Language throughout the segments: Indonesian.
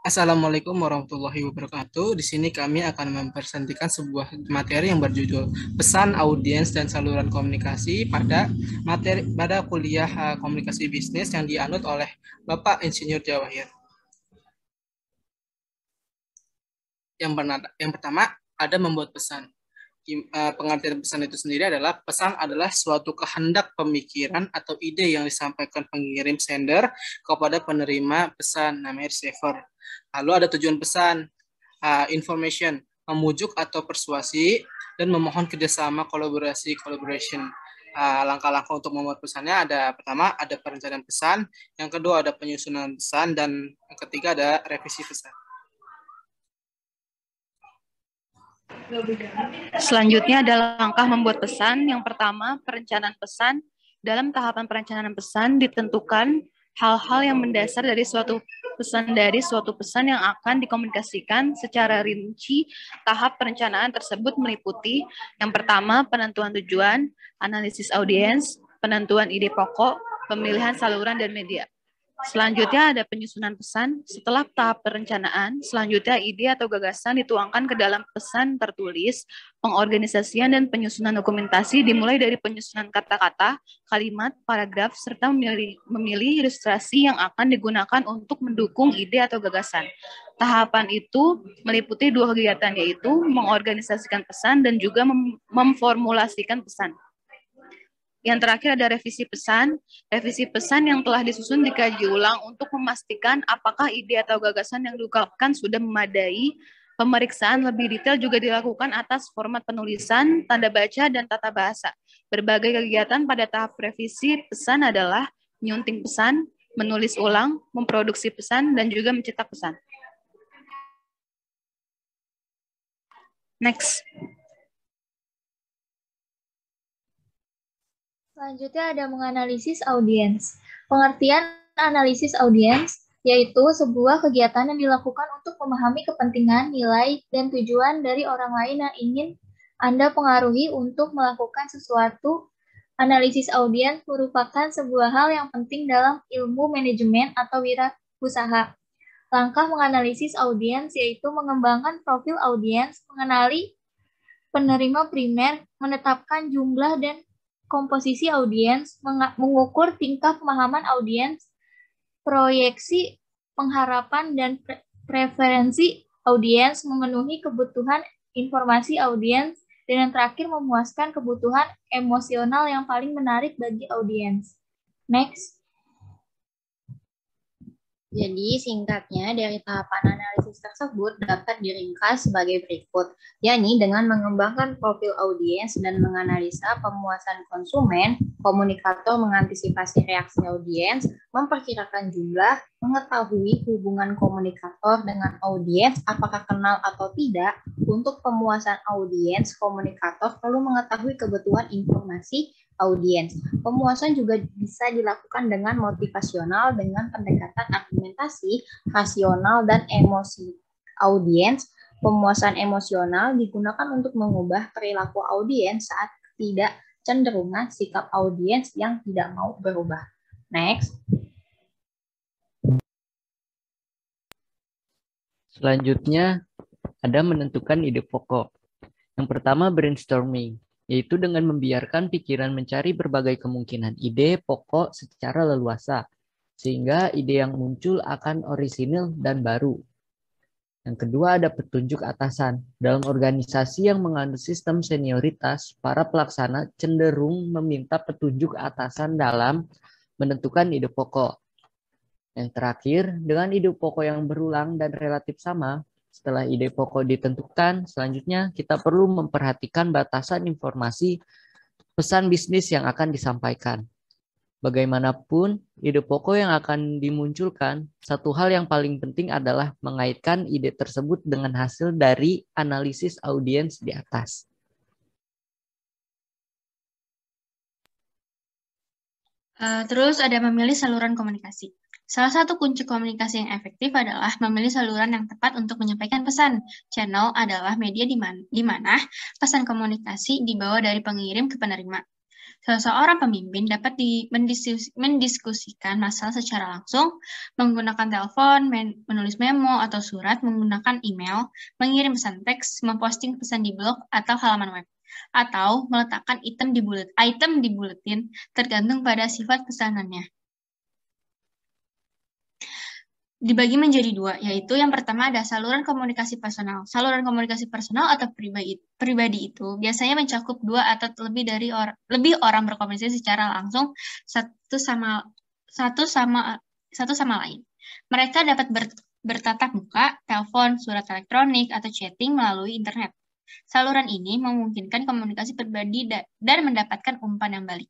Assalamualaikum warahmatullahi wabarakatuh. Di sini kami akan mempresentasikan sebuah materi yang berjudul Pesan Audiens dan Saluran Komunikasi pada kuliah Komunikasi Bisnis yang dianut oleh Bapak Insinyur Jawahir. Yang pertama ada membuat pesan. Pengertian pesan itu sendiri adalah pesan adalah suatu kehendak pemikiran atau ide yang disampaikan pengirim sender kepada penerima pesan, namanya receiver. Lalu ada tujuan pesan, information, memujuk atau persuasi, dan memohon kerjasama collaboration. Langkah-langkah untuk membuat pesannya ada pertama ada perencanaan pesan, yang kedua ada penyusunan pesan, dan yang ketiga ada revisi pesan. Selanjutnya adalah langkah membuat pesan. Yang pertama, perencanaan pesan. Dalam tahapan perencanaan pesan ditentukan hal-hal yang mendasar dari suatu pesan yang akan dikomunikasikan secara rinci. Tahap perencanaan tersebut meliputi yang pertama, penentuan tujuan, analisis audiens, penentuan ide pokok, pemilihan saluran dan media. Selanjutnya ada penyusunan pesan. Setelah tahap perencanaan, selanjutnya ide atau gagasan dituangkan ke dalam pesan tertulis. Pengorganisasian dan penyusunan dokumentasi dimulai dari penyusunan kata-kata, kalimat, paragraf, serta memilih ilustrasi yang akan digunakan untuk mendukung ide atau gagasan. Tahapan itu meliputi dua kegiatan, yaitu mengorganisasikan pesan dan juga memformulasikan pesan. Yang terakhir ada revisi pesan. Revisi pesan yang telah disusun dikaji ulang untuk memastikan apakah ide atau gagasan yang diungkapkan sudah memadai. Pemeriksaan lebih detail juga dilakukan atas format penulisan, tanda baca, dan tata bahasa. Berbagai kegiatan pada tahap revisi pesan adalah menyunting pesan, menulis ulang, memproduksi pesan, dan juga mencetak pesan. Next. Selanjutnya ada menganalisis audiens. Pengertian analisis audiens yaitu sebuah kegiatan yang dilakukan untuk memahami kepentingan, nilai, dan tujuan dari orang lain yang ingin Anda pengaruhi untuk melakukan sesuatu. Analisis audiens merupakan sebuah hal yang penting dalam ilmu manajemen atau wirausaha. Langkah menganalisis audiens yaitu mengembangkan profil audiens, mengenali penerima primer, menetapkan jumlah dan komposisi audiens, mengukur tingkat pemahaman audiens, proyeksi pengharapan dan preferensi audiens, memenuhi kebutuhan informasi audiens, dan yang terakhir memuaskan kebutuhan emosional yang paling menarik bagi audiens. Next. Jadi singkatnya dari tahapan analisis tersebut dapat diringkas sebagai berikut, yakni dengan mengembangkan profil audiens dan menganalisa pemuasan konsumen, komunikator mengantisipasi reaksi audiens, memperkirakan jumlah, mengetahui hubungan komunikator dengan audiens apakah kenal atau tidak. Untuk pemuasan audiens, komunikator perlu mengetahui kebutuhan informasi audiens. Pemuasan juga bisa dilakukan dengan motivasional dengan pendekatan argumentasi, rasional, dan emosi audiens. Pemuasan emosional digunakan untuk mengubah perilaku audiens saat tidak cenderungan sikap audiens yang tidak mau berubah. Next. Selanjutnya ada menentukan ide pokok. Yang pertama brainstorming, yaitu dengan membiarkan pikiran mencari berbagai kemungkinan ide pokok secara leluasa, sehingga ide yang muncul akan orisinal dan baru. Yang kedua ada petunjuk atasan. Dalam organisasi yang menganut sistem senioritas, para pelaksana cenderung meminta petunjuk atasan dalam menentukan ide pokok. Yang terakhir, dengan ide pokok yang berulang dan relatif sama, setelah ide pokok ditentukan, selanjutnya kita perlu memperhatikan batasan informasi pesan bisnis yang akan disampaikan. Bagaimanapun, ide pokok yang akan dimunculkan, satu hal yang paling penting adalah mengaitkan ide tersebut dengan hasil dari analisis audiens di atas. Terus ada memilih saluran komunikasi. Salah satu kunci komunikasi yang efektif adalah memilih saluran yang tepat untuk menyampaikan pesan. Channel adalah media di mana pesan komunikasi dibawa dari pengirim ke penerima. Seseorang pemimpin dapat mendiskusikan masalah secara langsung, menggunakan telepon, menulis memo atau surat, menggunakan email, mengirim pesan teks, memposting pesan di blog atau halaman web, atau meletakkan item di buletin tergantung pada sifat pesanannya. Dibagi menjadi dua, yaitu yang pertama ada saluran komunikasi personal. Saluran komunikasi personal atau pribadi itu biasanya mencakup 2 atau lebih orang berkomunikasi secara langsung satu sama lain. Mereka dapat bertatap muka, telepon, surat elektronik, atau chatting melalui internet. Saluran ini memungkinkan komunikasi pribadi dan mendapatkan umpan yang balik.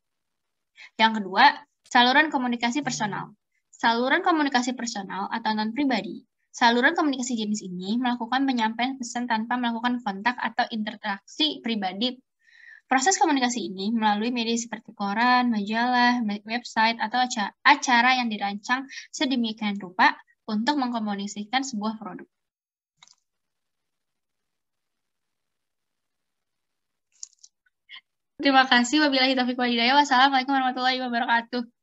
Yang kedua, saluran komunikasi personal. Saluran komunikasi personal atau non-pribadi. Saluran komunikasi jenis ini melakukan penyampaian pesan tanpa melakukan kontak atau interaksi pribadi. Proses komunikasi ini melalui media seperti koran, majalah, website, atau acara yang dirancang sedemikian rupa untuk mengkomunikasikan sebuah produk. Terima kasih. Wabillahi taufiq wal hidayah. Wassalamualaikum warahmatullahi wabarakatuh.